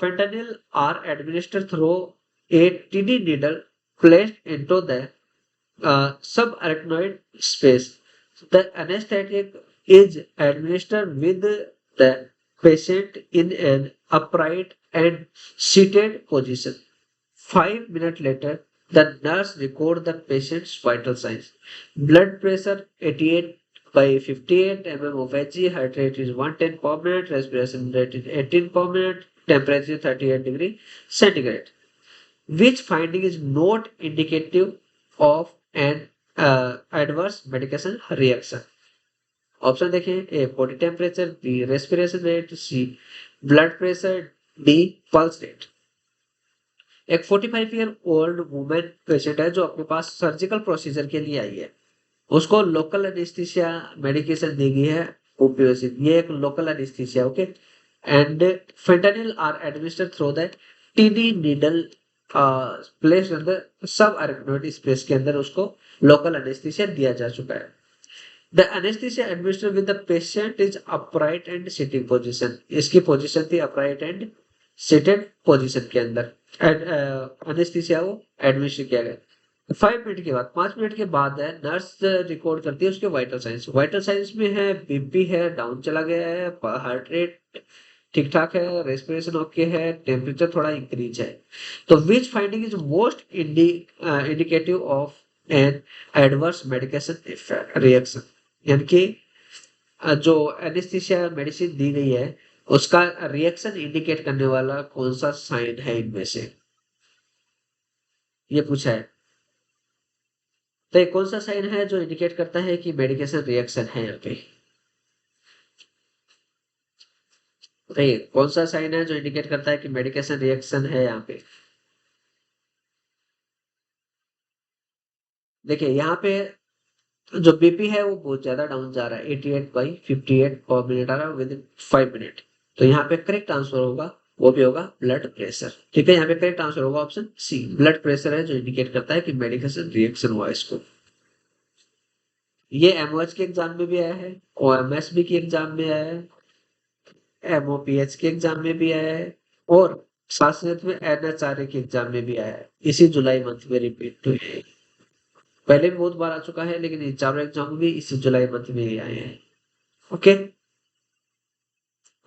[SPEAKER 1] fentanyl are administered through a tiny needle placed into the subarachnoid space. The anesthetic is administered with the patient in an upright and seated position. 5 minutes later, the nurse records the patient's vital signs. Blood pressure 88/58 mm of Hg, heart rate is 110 per minute, respiration rate is 18 per minute, temperature 38 degree centigrade. Which finding is not indicative of an adverse medication reaction? Option देखिए, A body temperature, B respiration rate, C blood pressure, D pulse rate. एक 45 year old women patient है जो अपने पास surgical procedure के लिए आई है, उसको local anaesthesia medication दी गई है ओपियोसिन, ये एक local anaesthesia, okay, and fentanyl are administered through the tiny needle placed in the subarachnoid space के अंदर उसको लोकल एनेस्थीसिया दिया जा चुका है। The anesthesia administered with the patient is upright and sitting position, इसकी पोजीशन थी upright and seated position के अंदर एनेस्थीसिया को एडमिनिस्टर किया गया। 5 मिनट के बाद, 5 मिनट के बाद है, नर्स रिकॉर्ड करती है उसके वाइटल साइंस। वाइटल साइंस में है बीपी है डाउन चला गया है, हार्ट रेट ठीक ठाक है, रेस्पिरेशन ओके है, टेम्परेचर थोड़ा इंक्रीज है। तो which finding is most indicative of an adverse medication reaction, यानी कि जो एनेस्थीसिया मेडिसिन दी गई है उसका रिएक्शन इंडिकेट करने वाला कौन सा साइन है इनमें से, ये पूछा है। तो ये कौन सा साइन है जो इंडिकेट करता है कि मेडिकेशन रिएक्शन है यहाँ पे, तो ये कौन सा साइन है जो इंडिकेट करता है कि मेडिकेशन रिएक्शन है यहाँ पे। देखिए यहाँ पे जो बीपी है वो बहुत ज्यादा डाउन जा रहा है, 88/58 पर मिनट आ रहा है विद इन 5 मिनट। तो यहाँ पे करेक्ट आंसर होगा, वो भी होगा ब्लड प्रेशर। ठीक है, यहाँ पे करेक्ट आंसर होगा ऑप्शन सी, ब्लड प्रेशर है जो इंडिकेट करता है कि मेडिकेशन रिएक्शन हुआ है इसको। ये एमओएच के एग्जाम में भी आया है, ओएमएसबी के एग्जाम में आया है, एमओपीएच के एग्जाम में भी आया है, और साथ साथ में एनएचआरए के एग्जाम में भी आया है, इसी जुलाई मंथ में रिपीट हुई है। पहले भी बहुत बार आ चुका है, लेकिन ये चारों एग्जाम भी इसी जुलाई मंथ में ही आए हैं। ओके,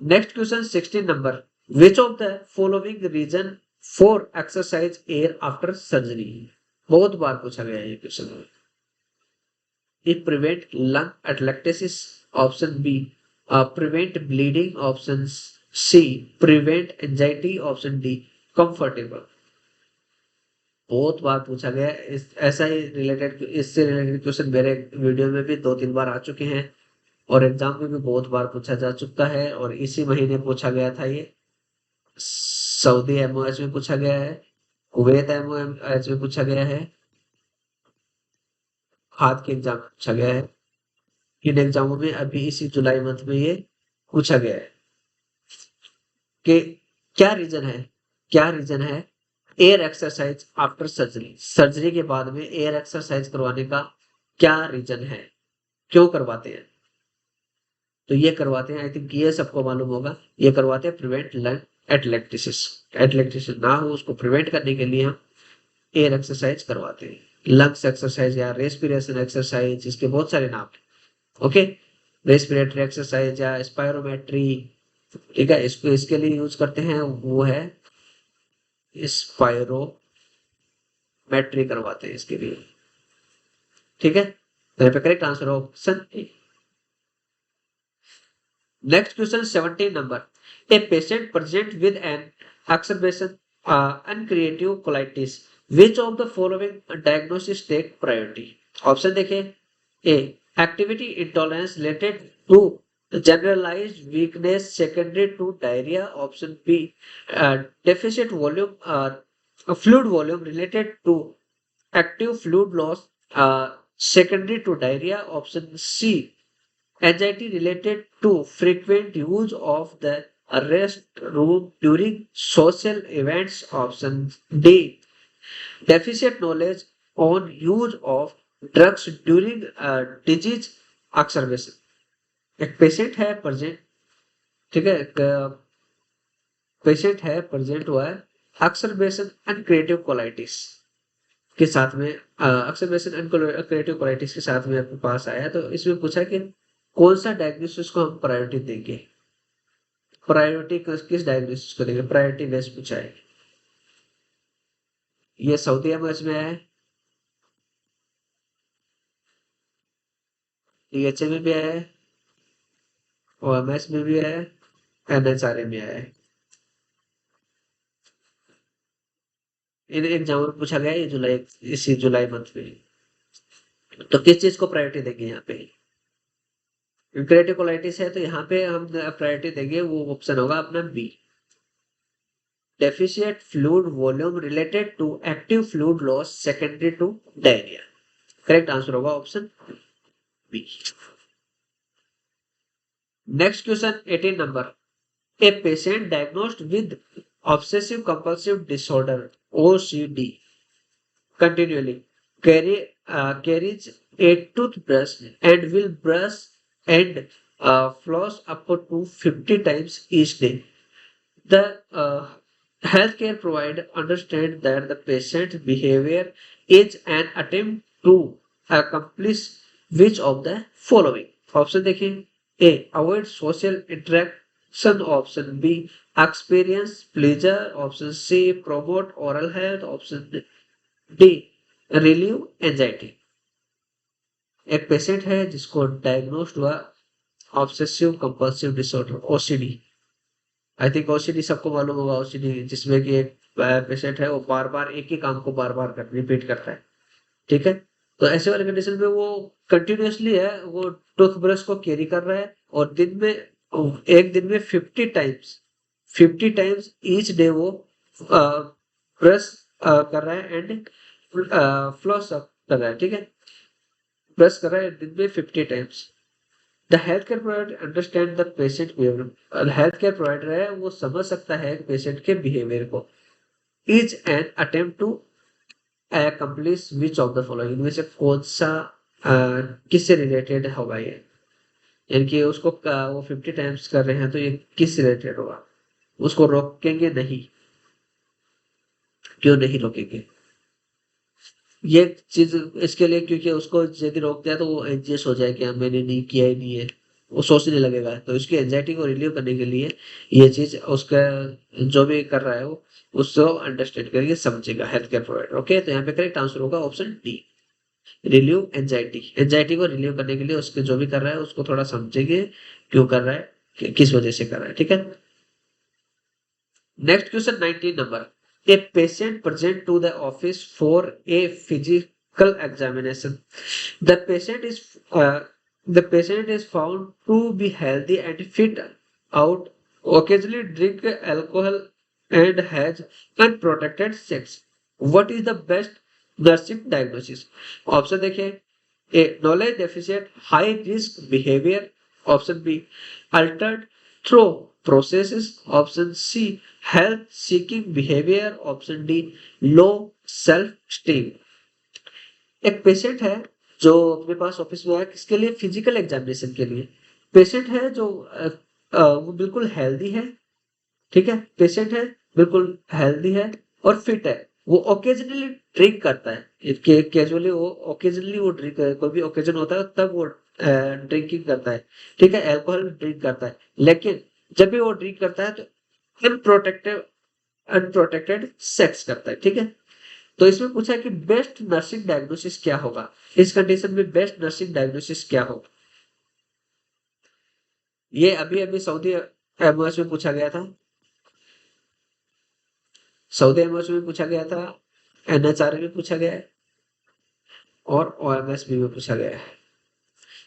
[SPEAKER 1] नेक्स्ट क्वेश्चन 16 नंबर, which of the following reason for exercise air after surgery. बहुत बार पूछा गया है ये question. It prevent lung atelectasis, option B. Prevent bleeding, option C. Prevent anxiety, option D. Comfortable। बहुत बार पूछा गया है ऐसा ही रिलेटेड, इससे रिलेटेड क्वेश्चन मेरे वीडियो में भी 2-3 बार आ चुके हैं, और एग्जाम में भी बहुत बार पूछा जा चुका है, और इसी महीने पूछा गया था ये। सऊदी एमओएच में पूछा गया है, कुवैत एमओएच में पूछा गया है, हाथ के एग्जाम में पूछा गया है। इन एग्जामों में अभी इसी जुलाई मंथ में ये पूछा गया है कि क्या रीजन है, क्या रीजन है air exercise after surgery, surgery के बाद में एयर एक्सरसाइज करवाने का क्या रीजन है, क्यों करवाते हैं। तो ये करवाते हैं, आई थिंक ये सबको मालूम होगा, ये करवाते हैं प्रिवेंट लंग एटलेक्टिसिस, एटलेक्टिसिस ना हो उसको प्रिवेंट करने के लिए हम एयर एक्सरसाइज करवाते हैं, लंग्स एक्सरसाइज या रेस्पिरेशन एक्सरसाइज, इसके बहुत सारे नाम हैं। ओके, रेस्पिरेटरी एक्सरसाइज या स्पायरोमेट्री, ठीक है, इसको इसके लिए यूज करते हैं, वो है स्पायरोमेट्री करवाते हैं इसके लिए। ठीक है, तो यहाँ पे correct answer option A. Next question 17 number, a patient present with an exacerbation ulcerative colitis, which of the following diagnosis take priority. Option देखिए, A activity intolerance related to generalized weakness secondary to diarrhea, option B deficit volume fluid volume related to active fluid loss secondary to diarrhea, option C anxiety related to frequent use of the rest room during social events, option D deficit knowledge on use of drugs during disease exacerbation। एक patient है present, ठीक है, एक patient है present हुआ है एक्सरबेशन and creative colitis के साथ में, एक्सरबेशन एंड क्रिएटिव कोलाइटिस के साथ में आपके पास आया है, तो इसमें पूछा कि कौन सा डायग्नोसिस को हम प्रायोरिटी देंगे, प्रायोरिटी किस डायग्नोसिस को देंगे, प्रायोरिटी बेस पूछा है। ये सऊदी अरब में है, डीएचए में भी है, ओएमएस में भी है, एनएचआरए में है। इन एग्जाम में पूछा गया ये जुलाई, इसी जुलाई मंथ में। तो किस चीज को प्रायोरिटी देंगे यहाँ पे, क्रिएटिव कोलाइटिस है तो यहाँ पे हम प्रायोरिटी देंगे, वो ऑप्शन होगा अपना B, deficient fluid volume related to active fluid loss secondary to diarrhoea. Correct answer होगा option B. Next question 18 number, a patient diagnosed with obsessive compulsive disorder OCD continually carries a toothbrush and will brush and floss up to 50 times each day. The Healthcare provider understand that the patient behavior is an attempt to accomplish which of the following. Option देखिए, A avoid social interaction, option B experience pleasure, option C promote oral health, option D relieve anxiety. एक patient है जिसको diagnosed हुआ obsessive compulsive disorder OCD. I think OCD सबको मालूम होगा, OCD जिसमें कि एक पेशेंट है वो बार बार एक ही काम को बार बार कर रिपीट करता है। ठीक है, तो ऐसे वाले कंडीशन में वो कंटिन्यूअसली है वो टूथब्रश को कैरी कर रहा है और दिन में एक दिन में 50 टाइम्स ईच डे वो ब्रश कर रहा है एंड फ्लॉस कर रहा है। ठीक है, ब्रश कर रहा है दिन में 50 times. The health care provider understand the patient behaviour, health care provider है वो समझ सकता है पेशेंट के बिहेवियर को। Is an attempt to accomplish which of the following, इनमें से कौन सा किससे रिलेटेड होगा ये, यानी कि उसको वो 50 टाइम्स कर रहे हैं तो ये किस रिलेटेड होगा। उसको रोकेंगे नहीं, क्यों नहीं रोकेंगे ये चीज इसके लिए, क्योंकि उसको यदि रोकते हैं तो वो एंजियस हो जाए कि हाँ, मैंने नहीं किया ही नहीं है, वो सोचने लगेगा। तो इसकी एंजाइटी को रिलीव करने के लिए ये चीज उसका जो भी कर रहा है वो उसको अंडरस्टैंड करके समझेगा हेल्थ केयर प्रोवाइडर। ओके, तो यहाँ पे करेक्ट आंसर होगा option D, relieve anxiety. Anxiety को रिलीव करने के लिए उसके जो भी कर रहा है उसको थोड़ा समझेंगे क्यों कर रहा है, किस वजह से कर रहा है। ठीक है, next question 19 number. A patient present to the office for a physical examination. The patient is uh, the patient is found to be healthy and fit out, occasionally drink alcohol and has unprotected sex. What is the best nursing diagnosis? Option देखिए, A knowledge deficit, high risk behavior, option B altered through processes, option C health seeking behavior, option D low self esteem. एक patient है जो अपने पास office में आया किसके लिए, physical examination के लिए। पेशेंट है जो वो बिल्कुल हेल्दी है। ठीक है, पेशेंट है बिल्कुल हेल्दी है और फिट है। वो ओकेजनली ड्रिंक करता है, कैजुअली वो ओकेजनली वो ड्रिंक, कोई भी ओकेजन होता है तब वो ड्रिंकिंग करता है। ठीक है, अल्कोहल ड्रिंक करता है, लेकिन जब भी वो ड्रिंक करता है तो अनप्रोटेक्टेड सेक्स करता है। ठीक है, तो इसमें पूछा है कि बेस्ट नर्सिंग डायग्नोसिस क्या होगा, इस कंडीशन में बेस्ट नर्सिंग डायग्नोसिस क्या होगा। ये अभी अभी सऊदी एमओएस में पूछा गया था, सऊदी एमओएस में पूछा गया था, एनएचआरए में पूछा गया है और ओएमएसबी में पूछा गया है,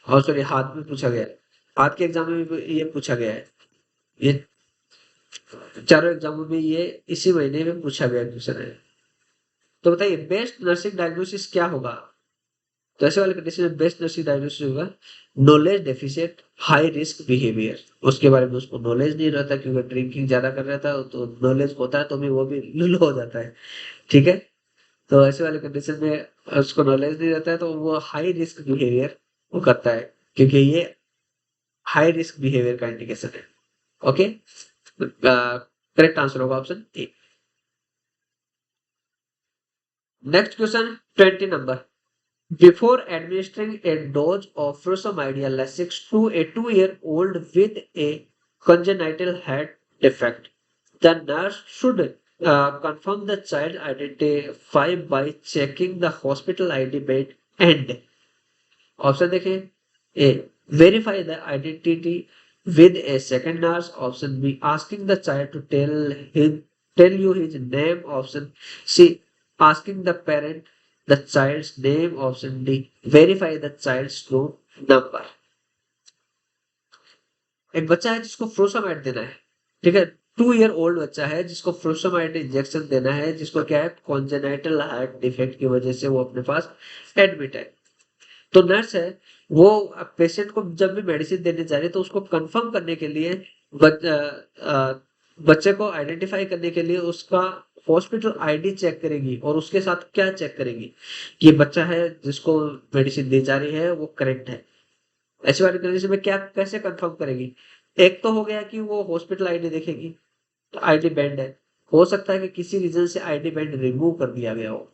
[SPEAKER 1] और सॉरी हाथ में पूछा गया है। हाथ के एग्जाम में भी ये पूछा गया है। ये चारों एग्जामों में ये इसी महीने में पूछा गया क्वेश्चन है। तो बताइए बेस्ट नर्सिंग डायग्नोसिस क्या होगा। तो ऐसे वाले कंडीशन में बेस्ट नर्सिंग डायग्नोसिस होगा knowledge deficient high risk behaviour. उसके बारे में उसको नॉलेज नहीं रहता क्योंकि ड्रिंकिंग ज्यादा कर रहा था, तो नॉलेज होता है तो भी वो भी लुल हो जाता है। ठीक है, तो ऐसे वाले कंडीशन में उसको नॉलेज नहीं रहता है तो वो हाई रिस्क बिहेवियर वो करता है, क्योंकि ये हाई रिस्क बिहेवियर का इंडिकेशन है। ओके, करेक्ट आंसर होगा option A. Next question 20 number. Before administering a dose of furosemide Lasix to a 2-year-old with a congenital heart defect, the nurse should confirm the child identify by checking the hospital ID bed and option देखें, ए verify the identity with a second nurse, option B asking the child to tell you his name, option C asking the parent the child's name, option D verify the child's room number। एक बच्चा है जिसको फ्रोसामाइड देना है। ठीक है, 2 year old बच्चा है जिसको फ्रोसामाइड इंजेक्शन देना है, जिसको क्या है कॉन्जेनाइटल हार्ट डिफेक्ट की वजह से वो अपने पास एडमिट है। तो नर्स है वो पेशेंट को जब भी मेडिसिन देने जा रही है तो उसको कंफर्म करने के लिए बच्चे को आइडेंटिफाई करने के लिए उसका हॉस्पिटल आईडी चेक करेगी और उसके साथ क्या चेक करेगी, ये बच्चा है जिसको मेडिसिन दी जा रही है वो करेक्ट है। ऐसी वाली कंडीशन में क्या कैसे कंफर्म करेगी, एक तो हो गया कि वो हॉस्पिटल आईडी देखेगी तो आईडी बैंड है, हो सकता है कि किसी रीजन से आईडी बैंड रिमूव कर दिया गया हो।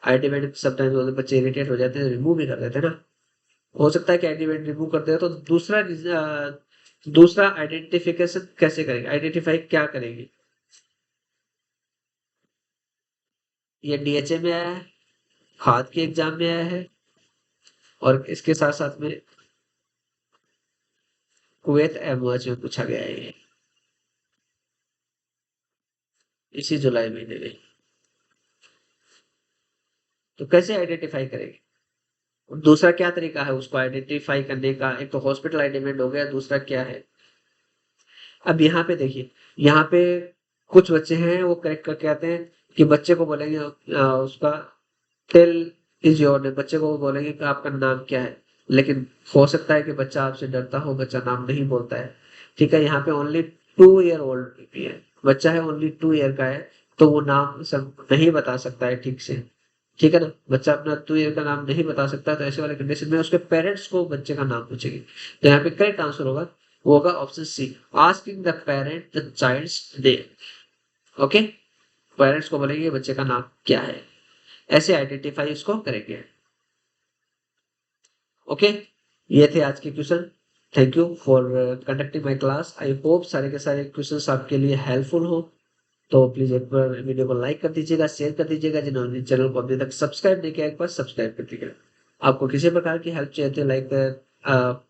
[SPEAKER 1] आईडी बैंड समटाइम्स बच्चे इरिटेट हो जाते हैं, रिमूव भी कर देते हैं ना। हो सकता है कि आईडी बैंड रिमूव कर दे, तो दूसरा आइडेंटिफिकेशन कैसे करेंगे, आइडेंटिफाई क्या करेंगे। ये डीएचए में आया है, खाद के एग्जाम में आया है, और इसके साथ साथ में कुवैत एमओएच में पूछा गया है ये, इसी जुलाई महीने में। तो कैसे आइडेंटिफाई करेंगे, दूसरा क्या तरीका है उसको आइडेंटिफाई करने का। एक तो हॉस्पिटल आईडी बैंड हो गया, दूसरा क्या है। अब यहाँ पे देखिए, यहाँ पे कुछ बच्चे हैं वो करेक्ट करके आते हैं कि बच्चे को बोलेंगे उसका टेल इज योर नेम, बच्चे को बोलेंगे कि आपका नाम क्या है। लेकिन हो सकता है कि बच्चा आपसे डरता हो, बच्चा नाम नहीं बोलता है। ठीक है, यहाँ पे ओनली 2 ईयर ओल्ड भी है, बच्चा है ओनली 2 ईयर का है, तो वो नाम सब नहीं बता सकता है ठीक से। ठीक है ना, बच्चा अपना 2 ईयर का नाम नहीं बता सकता, तो ऐसे वाले कंडीशन में उसके पेरेंट्स को बच्चे का नाम पूछेगी। तो यहाँ पे करेक्ट आंसर होगा, वो होगा option C, asking the parent the child's name. Okay, parents को बोलेंगे बच्चे का नाम क्या है, ऐसे आइडेंटिफाई उसको करेंगे। ओके, ये थे आज के question. Thank you for conducting my class. I hope सारे के सारे क्वेश्चंस आपके लिए हेल्पफुल हो। तो प्लीज एक बार वीडियो को लाइक कर दीजिएगा, शेयर कर दीजिएगा, जिन्होंने चैनल को अभी तक सब्सक्राइब नहीं किया एक बार सब्सक्राइब कर दीजिएगा। आपको किसी प्रकार की हेल्प चाहिए, लाइक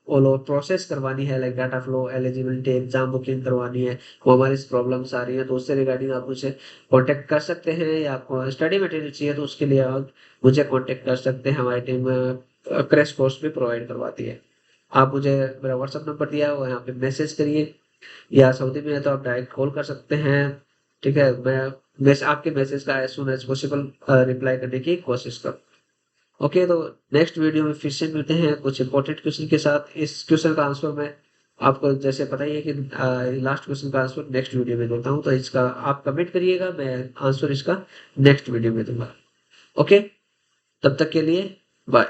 [SPEAKER 1] वो प्रोसेस करवानी है, like data flow, eligibility, exam booking करवानी है, वो हमारी प्रॉब्लम्स आ रही है, तो उससे रिगार्डिंग आप मुझे कांटेक्ट कर सकते हैं। या आपको स्टडी मटेरियल चाहिए तो उसके लिए आप मुझे कांटेक्ट कर सकते हैं। हमारी टीम क्रैश कोर्स भी प्रोवाइड करवाती है। आप मुझे मेरा व्हाट्सअप नंबर दिया है, वो यहाँ पे मैसेज करिए, या सऊदी में है तो आप डायरेक्ट कॉल कर सकते हैं। ठीक है, मैं आपके मैसेज का as soon as possible reply करने की कोशिश करूँ। ओके, तो नेक्स्ट वीडियो में फिर से मिलते हैं कुछ इंपॉर्टेंट क्वेश्चन के साथ। इस क्वेश्चन का आंसर मैं आपको जैसे पता ही है कि लास्ट क्वेश्चन का आंसर नेक्स्ट वीडियो में देता हूँ, तो इसका आप कमेंट करिएगा, मैं आंसर इसका नेक्स्ट वीडियो में दूंगा। ओके, तब तक के लिए बाय।